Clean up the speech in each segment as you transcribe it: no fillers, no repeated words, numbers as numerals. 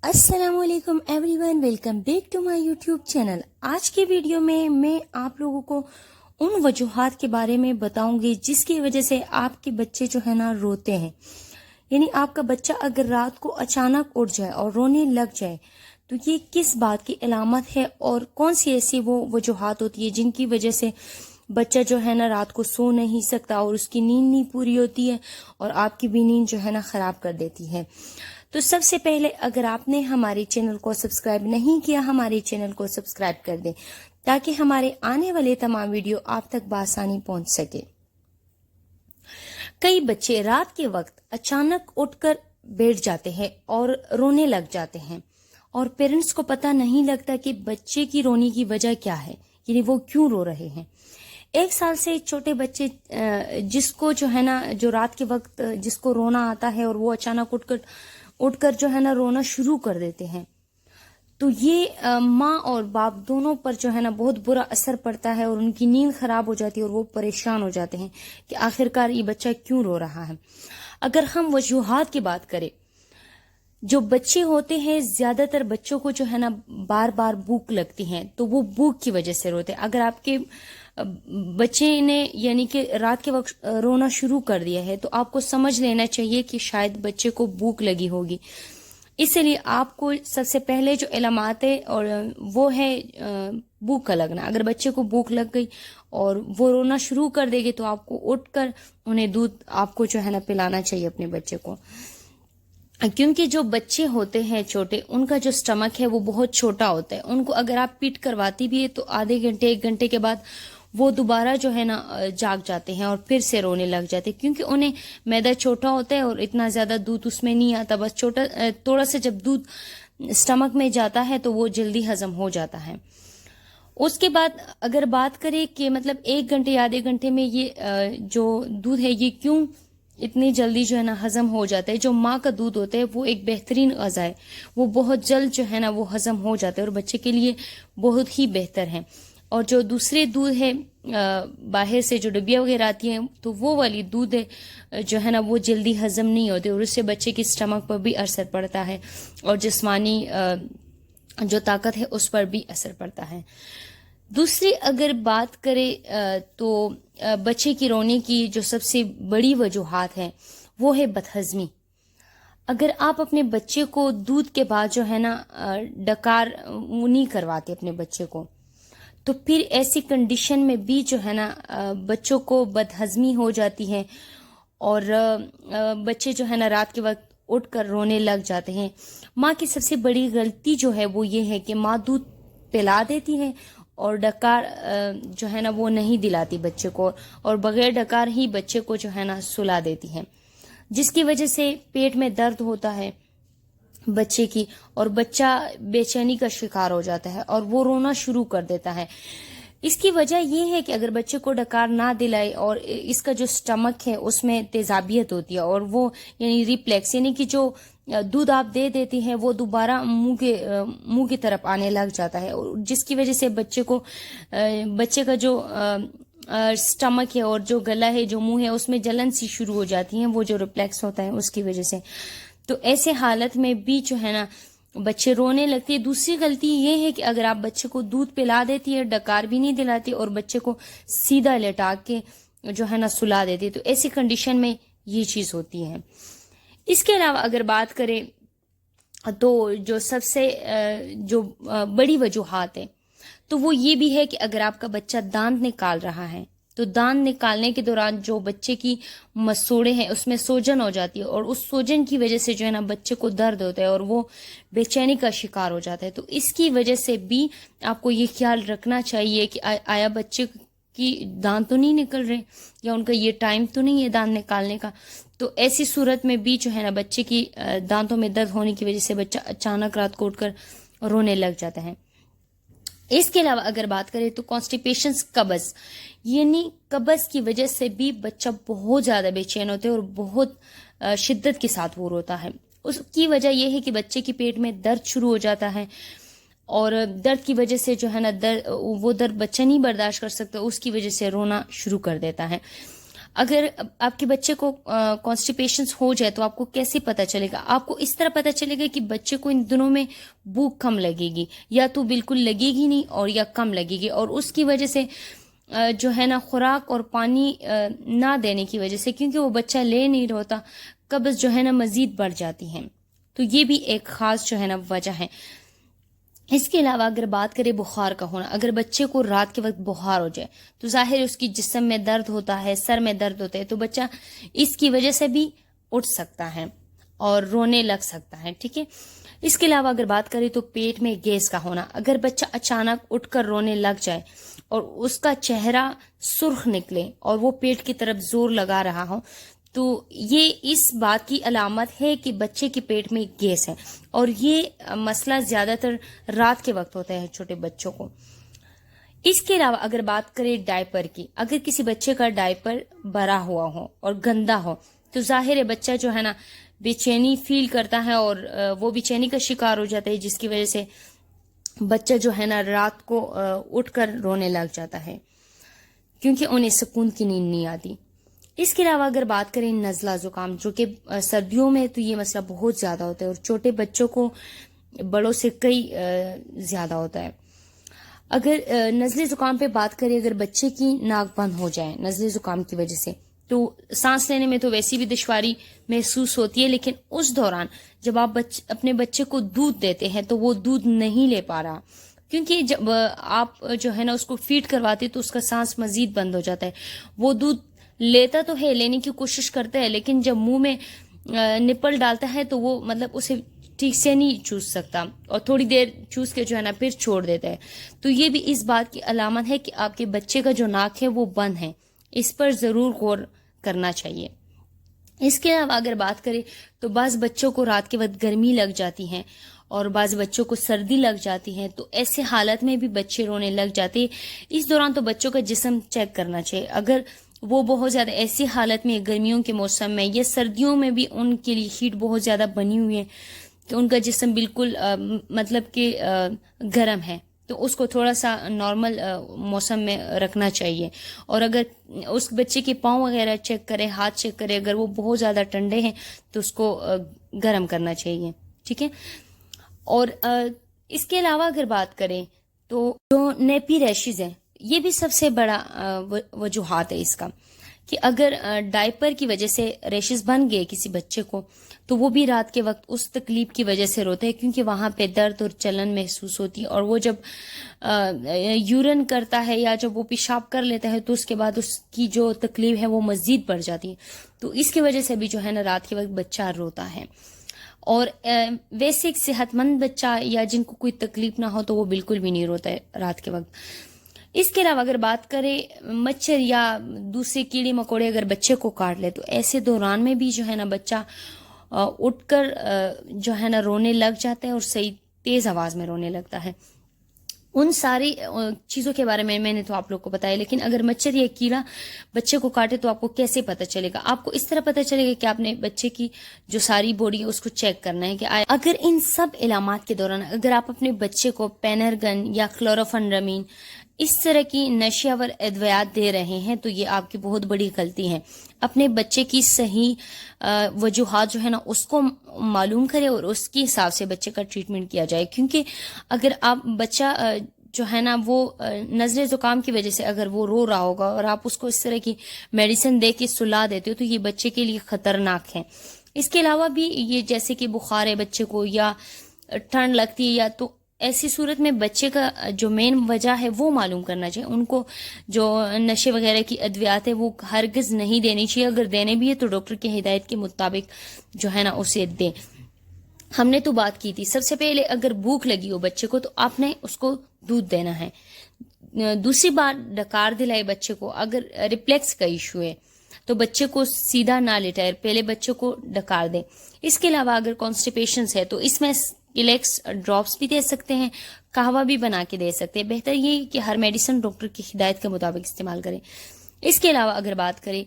السلام علیکم everyone, welcome back to my YouTube channel. آج کی ویڈیو میں آپ لوگوں کو ان وجوہات کے بارے میں بتاؤں گی جس کی وجہ سے آپ کے بچے جو ہے نا روتے ہیں۔ یعنی آپ کا بچہ اگر رات کو اچانک اٹھ جائے اور رونے لگ جائے تو یہ کس بات کی علامت ہے اور کون سی ایسی وہ وجوہات ہوتی ہے جن کی وجہ سے بچہ جو ہے نا رات کو سو نہیں سکتا اور اس کی نیند نہیں پوری ہوتی ہے اور آپ کی بھی نیند جو ہے نا خراب کر دیتی ہے۔ تو سب سے پہلے اگر آپ نے ہمارے چینل کو سبسکرائب نہیں کیا، ہمارے چینل کو سبسکرائب کر دیں تاکہ ہمارے آنے والے تمام ویڈیو آپ تک بآسانی پہنچ سکے۔ کئی بچے رات کے وقت اچانک اٹھ کر بیٹھ جاتے ہیں اور رونے لگ جاتے ہیں اور پیرنٹس کو پتہ نہیں لگتا کہ بچے کی رونے کی وجہ کیا ہے، یعنی وہ کیوں رو رہے ہیں۔ 1 سال سے چھوٹے بچے جس کو جو ہے نا جو رات کے وقت جس کو رونا آتا ہے اور وہ اچانک اٹھ کر جو ہے نا رونا شروع کر دیتے ہیں تو یہ ماں اور باپ دونوں پر جو ہے نا بہت برا اثر پڑتا ہے اور ان کی نیند خراب ہو جاتی ہے اور وہ پریشان ہو جاتے ہیں کہ آخرکار یہ بچہ کیوں رو رہا ہے۔ اگر ہم وجوہات کی بات کریں، جو بچے ہوتے ہیں زیادہ تر بچوں کو جو ہے نا بار بار بھوک لگتی ہے تو وہ بھوک کی وجہ سے روتے ہیں۔ اگر آپ کے بچے نے یعنی کہ رات کے وقت رونا شروع کر دیا ہے تو آپ کو سمجھ لینا چاہیے کہ شاید بچے کو بھوک لگی ہوگی۔ اس لیے آپ کو سب سے پہلے جو علامات ہے اور وہ ہے بھوک کا لگنا۔ اگر بچے کو بھوک لگ گئی اور وہ رونا شروع کر دے گی تو آپ کو اٹھ کر انہیں دودھ آپ کو جو ہے نا پلانا چاہیے اپنے بچے کو، کیونکہ جو بچے ہوتے ہیں چھوٹے ان کا جو سٹمک ہے وہ بہت چھوٹا ہوتا ہے۔ ان کو اگر آپ پیٹ کرواتی بھی ہے تو آدھے گھنٹے 1 گھنٹے کے بعد وہ دوبارہ جو ہے نا جاگ جاتے ہیں اور پھر سے رونے لگ جاتے ہیں، کیونکہ انہیں معدہ چھوٹا ہوتا ہے اور اتنا زیادہ دودھ اس میں نہیں آتا، بس تھوڑا سا جب دودھ سٹمک میں جاتا ہے تو وہ جلدی ہضم ہو جاتا ہے۔ اس کے بعد اگر بات کریں کہ مطلب 1 گھنٹے یا آدھے گھنٹے میں یہ جو دودھ ہے یہ کیوں اتنی جلدی جو ہے نا ہضم ہو جاتا ہے، جو ماں کا دودھ ہوتا ہے وہ ایک بہترین غذا ہے، وہ بہت جلد جو ہے نا وہ ہضم ہو جاتا ہے اور بچے کے لیے بہت ہی بہتر ہے۔ اور جو دوسرے دودھ ہے باہر سے جو ڈبیا وغیرہ آتی ہیں تو وہ والی دودھ ہے جو ہے نا وہ جلدی ہضم نہیں ہوتے اور اس سے بچے کی سٹمک پر بھی اثر پڑتا ہے اور جسمانی جو طاقت ہے اس پر بھی اثر پڑتا ہے۔ دوسری اگر بات کریں تو بچے کی رونے کی جو سب سے بڑی وجوہات ہیں وہ ہے بدہضمی۔ اگر آپ اپنے بچے کو دودھ کے بعد جو ہے نا ڈکار نہیں کرواتے اپنے بچے کو تو پھر ایسی کنڈیشن میں بھی جو ہے نا بچوں کو بدہضمی ہو جاتی ہے اور بچے جو ہے نا رات کے وقت اٹھ کر رونے لگ جاتے ہیں۔ ماں کی سب سے بڑی غلطی جو ہے وہ یہ ہے کہ ماں دودھ پلا دیتی ہے اور ڈکار جو ہے نا وہ نہیں دلاتی بچے کو اور بغیر ڈکار ہی بچے کو جو ہے نا سلا دیتی ہے، جس کی وجہ سے پیٹ میں درد ہوتا ہے بچے کی اور بچہ بے چینی کا شکار ہو جاتا ہے اور وہ رونا شروع کر دیتا ہے۔ اس کی وجہ یہ ہے کہ اگر بچے کو ڈکار نہ دلائے اور اس کا جو سٹمک ہے اس میں تیزابیت ہوتی ہے اور وہ یعنی ریپلیکس یعنی کہ جو دودھ آپ دے دیتی ہیں وہ دوبارہ منہ کی طرف آنے لگ جاتا ہے، جس کی وجہ سے بچے کا جو سٹمک ہے اور جو گلا ہے جو منہ ہے اس میں جلن سی شروع ہو جاتی ہیں، وہ جو ریپلیکس ہوتا ہے اس کی وجہ سے۔ تو ایسے حالت میں بھی جو ہے نا بچے رونے لگتے ہیں۔ دوسری غلطی یہ ہے کہ اگر آپ بچے کو دودھ پلا دیتی ہے، ڈکار بھی نہیں دلاتی اور بچے کو سیدھا لٹا کے جو ہے نا سلا دیتی ہے تو ایسی کنڈیشن میں یہ چیز ہوتی ہے۔ اس کے علاوہ اگر بات کریں تو جو سب سے جو بڑی وجوہات ہے تو وہ یہ بھی ہے کہ اگر آپ کا بچہ دانت نکال رہا ہے تو دانت نکالنے کے دوران جو بچے کی مسوڑے ہیں اس میں سوجن ہو جاتی ہے اور اس سوجن کی وجہ سے جو ہے نا بچے کو درد ہوتا ہے اور وہ بے چینی کا شکار ہو جاتا ہے۔ تو اس کی وجہ سے بھی آپ کو یہ خیال رکھنا چاہیے کہ آیا بچے کی دانت تو نہیں نکل رہے یا ان کا یہ ٹائم تو نہیں ہے دانت نکالنے کا، تو ایسی صورت میں بھی جو ہے نا بچے کی دانتوں میں درد ہونے کی وجہ سے بچہ اچانک رات کو اٹھ کر رونے لگ جاتا ہے۔ اس کے علاوہ اگر بات کریں تو کانسٹیپیشن، قبض، یعنی قبض کی وجہ سے بھی بچہ بہت زیادہ بے چین ہوتا ہے اور بہت شدت کے ساتھ وہ روتا ہے۔ اس کی وجہ یہ ہے کہ بچے کے پیٹ میں درد شروع ہو جاتا ہے اور درد کی وجہ سے جو ہے نا وہ درد بچہ نہیں برداشت کر سکتا، اس کی وجہ سے رونا شروع کر دیتا ہے۔ اگر آپ کے بچے کو کانسٹیپیشنز ہو جائے تو آپ کو کیسے پتہ چلے گا؟ آپ کو اس طرح پتہ چلے گا کہ بچے کو ان دنوں میں بھوک کم لگے گی، یا تو بالکل لگے گی نہیں اور یا کم لگے گی، اور اس کی وجہ سے جو ہے نا خوراک اور پانی نہ دینے کی وجہ سے، کیونکہ وہ بچہ لے نہیں رہتا، قبض جو ہے نا مزید بڑھ جاتی ہے۔ تو یہ بھی ایک خاص جو ہے نا وجہ ہے۔ اس کے علاوہ اگر بات کریں بخار کا ہونا، اگر بچے کو رات کے وقت بخار ہو جائے تو ظاہر اس کی جسم میں درد ہوتا ہے، سر میں درد ہوتا ہے، تو بچہ اس کی وجہ سے بھی اٹھ سکتا ہے اور رونے لگ سکتا ہے، ٹھیک ہے۔ اس کے علاوہ اگر بات کریں تو پیٹ میں گیس کا ہونا، اگر بچہ اچانک اٹھ کر رونے لگ جائے اور اس کا چہرہ سرخ نکلے اور وہ پیٹ کی طرف زور لگا رہا ہو، تو یہ اس بات کی علامت ہے کہ بچے کے پیٹ میں گیس ہے، اور یہ مسئلہ زیادہ تر رات کے وقت ہوتا ہے چھوٹے بچوں کو۔ اس کے علاوہ اگر بات کریں ڈائپر کی، اگر کسی بچے کا ڈائپر بھرا ہوا ہو اور گندا ہو تو ظاہر ہے بچہ جو ہے نا بے چینی فیل کرتا ہے، اور وہ بے چینی کا شکار ہو جاتا ہے، جس کی وجہ سے بچہ جو ہے نا رات کو اٹھ کر رونے لگ جاتا ہے، کیونکہ انہیں سکون کی نیند نہیں آتی۔ اس کے علاوہ اگر بات کریں نزلہ زکام، جو کہ سردیوں میں تو یہ مسئلہ بہت زیادہ ہوتا ہے، اور چھوٹے بچوں کو بڑوں سے کئی زیادہ ہوتا ہے۔ اگر نزلے زکام پہ بات کریں، اگر بچے کی ناک بند ہو جائے نزلے زکام کی وجہ سے، تو سانس لینے میں تو ویسی بھی دشواری محسوس ہوتی ہے، لیکن اس دوران جب آپ اپنے بچے کو دودھ دیتے ہیں تو وہ دودھ نہیں لے پا رہا، کیونکہ جب آپ جو ہے نا اس کو فیڈ کرواتے تو اس کا سانس مزید بند ہو جاتا ہے۔ وہ دودھ لیتا تو ہے، لینے کی کوشش کرتا ہے، لیکن جب منہ میں نپل ڈالتا ہے تو وہ مطلب اسے ٹھیک سے نہیں چوس سکتا، اور تھوڑی دیر چوس کے جو ہے نا پھر چھوڑ دیتا ہے۔ تو یہ بھی اس بات کی علامت ہے کہ آپ کے بچے کا جو ناک ہے وہ بند ہے، اس پر ضرور غور کرنا چاہیے۔ اس کے علاوہ اگر بات کریں تو بعض بچوں کو رات کے وقت گرمی لگ جاتی ہے اور بعض بچوں کو سردی لگ جاتی ہے، تو ایسے حالت میں بھی بچے رونے لگ جاتے ہیں۔ اس دوران تو بچوں کا جسم چیک کرنا چاہیے، اگر وہ بہت زیادہ ایسی حالت میں گرمیوں کے موسم میں یا سردیوں میں بھی ان کے لیے ہیٹ بہت زیادہ بنی ہوئی ہے کہ ان کا جسم بالکل مطلب کہ گرم ہے، تو اس کو تھوڑا سا نارمل موسم میں رکھنا چاہیے۔ اور اگر اس بچے کے پاؤں وغیرہ چیک کرے، ہاتھ چیک کرے، اگر وہ بہت زیادہ ٹھنڈے ہیں تو اس کو گرم کرنا چاہیے، ٹھیک ہے۔ اور اس کے علاوہ اگر بات کریں تو جو نیپی ریشز ہیں، یہ بھی سب سے بڑا وجوہات ہے اس کا، کہ اگر ڈائپر کی وجہ سے ریشز بن گئے کسی بچے کو تو وہ بھی رات کے وقت اس تکلیف کی وجہ سے روتے ہیں، کیونکہ وہاں پہ درد اور چلن محسوس ہوتی ہے، اور وہ جب یورین کرتا ہے یا جب وہ پیشاب کر لیتا ہے تو اس کے بعد اس کی جو تکلیف ہے وہ مزید بڑھ جاتی ہے، تو اس کی وجہ سے بھی جو ہے نا رات کے وقت بچہ روتا ہے۔ اور ویسے ایک صحت مند بچہ یا جن کو کوئی تکلیف نہ ہو تو وہ بالکل بھی نہیں روتا ہے رات کے وقت۔ اس کے علاوہ اگر بات کریں مچھر یا دوسرے کیڑے مکوڑے اگر بچے کو کاٹ لے تو ایسے دوران میں بھی جو ہے نا بچہ اٹھ کر جو ہے نا رونے لگ جاتا ہے، اور صحیح تیز آواز میں رونے لگتا ہے۔ ان ساری چیزوں کے بارے میں نے تو آپ لوگ کو بتایا، لیکن اگر مچھر یا کیڑا بچے کو کاٹے تو آپ کو کیسے پتہ چلے گا؟ آپ کو اس طرح پتہ چلے گا کہ آپ نے بچے کی جو ساری باڈی ہے اس کو چیک کرنا ہے کہ اگر ان سب علامات کے دوران اگر آپ اپنے بچے کو پینرگن یا کلوروفنرمین اس طرح کی نشہ آور ادویات دے رہے ہیں تو یہ آپ کی بہت بڑی غلطی ہے۔ اپنے بچے کی صحیح وجوہات جو ہے نا اس کو معلوم کرے اور اس کے حساب سے بچے کا ٹریٹمنٹ کیا جائے، کیونکہ اگر آپ بچہ جو ہے نا وہ نزلے زکام کی وجہ سے اگر وہ رو رہا ہوگا اور آپ اس کو اس طرح کی میڈیسن دے کے سلا دیتے ہو تو یہ بچے کے لیے خطرناک ہے۔ اس کے علاوہ بھی یہ جیسے کہ بخار ہے بچے کو یا ٹھنڈ لگتی ہے، یا تو ایسی صورت میں بچے کا جو مین وجہ ہے وہ معلوم کرنا چاہیے۔ ان کو جو نشے وغیرہ کی ادویات ہے وہ ہرگز نہیں دینی چاہیے، اگر دینے بھی ہے تو ڈاکٹر کی ہدایت کے مطابق جو ہے نا اسے دیں۔ ہم نے تو بات کی تھی، سب سے پہلے اگر بھوک لگی ہو بچے کو تو آپ نے اس کو دودھ دینا ہے۔ دوسری بات ڈکار دلائے بچے کو، اگر ریفلیکس کا ایشو ہے تو بچے کو سیدھا نہ لٹائے، پہلے بچے کو ڈکار دیں۔ اس کے علاوہ اگر کانسٹیپیشنز ہے تو اس میں ایلیکس ڈراپس بھی دے سکتے ہیں، قہوہ بھی بنا کے دے سکتے ہیں۔ بہتر یہ کہ ہر میڈیسن ڈاکٹر کی ہدایت کے مطابق استعمال کریں۔ اس کے علاوہ اگر بات کریں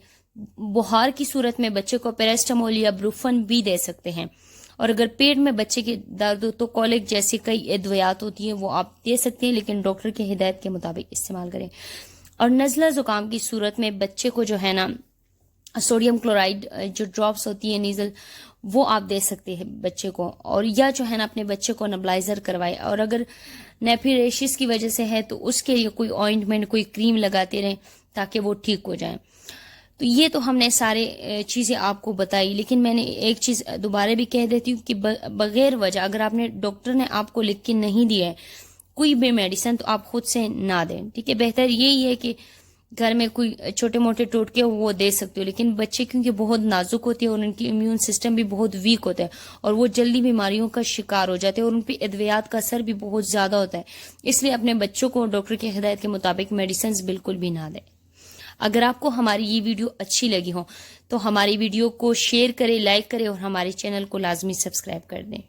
بخار کی صورت میں بچے کو پیراسٹامول یا بروفن بھی دے سکتے ہیں، اور اگر پیٹ میں بچے کے درد ہو تو کولک جیسی کئی ادویات ہوتی ہیں وہ آپ دے سکتے ہیں، لیکن ڈاکٹر کی ہدایت کے مطابق استعمال کریں۔ اور نزلہ زکام کی صورت میں بچے کو جو ہے نا سوڈیم کلورائڈ جو ڈراپس ہوتی ہے نیزل، وہ آپ دے سکتے ہیں بچے کو، اور یا جو ہے نا اپنے بچے کو نیبلائزر کروائے، اور اگر نیپی ریشز کی وجہ سے ہے تو اس کے لیے کوئی آئنٹمنٹ، کوئی کریم لگاتے رہیں تاکہ وہ ٹھیک ہو جائیں۔ تو یہ تو ہم نے سارے چیزیں آپ کو بتائی، لیکن میں نے ایک چیز دوبارہ بھی کہہ دیتی ہوں کہ بغیر وجہ اگر آپ نے ڈاکٹر نے آپ کو لکھ کے نہیں دیا ہے کوئی بھی میڈیسن تو آپ خود سے نہ دیں، ٹھیک ہے؟ بہتر یہی ہے کہ گھر میں کوئی چھوٹے موٹے ٹوٹکے وہ دے سکتے ہو، لیکن بچے کیونکہ بہت نازک ہوتے ہیں اور ان کی امیون سسٹم بھی بہت ویک ہوتا ہے اور وہ جلدی بیماریوں کا شکار ہو جاتے ہیں اور ان پہ ادویات کا اثر بھی بہت زیادہ ہوتا ہے، اس لیے اپنے بچوں کو ڈاکٹر کی ہدایت کے مطابق میڈیسنز بالکل بھی نہ دیں۔ اگر آپ کو ہماری یہ ویڈیو اچھی لگی ہو تو ہماری ویڈیو کو شیئر کریں، لائک کریں اور ہمارے چینل کو لازمی سبسکرائب کر دیں۔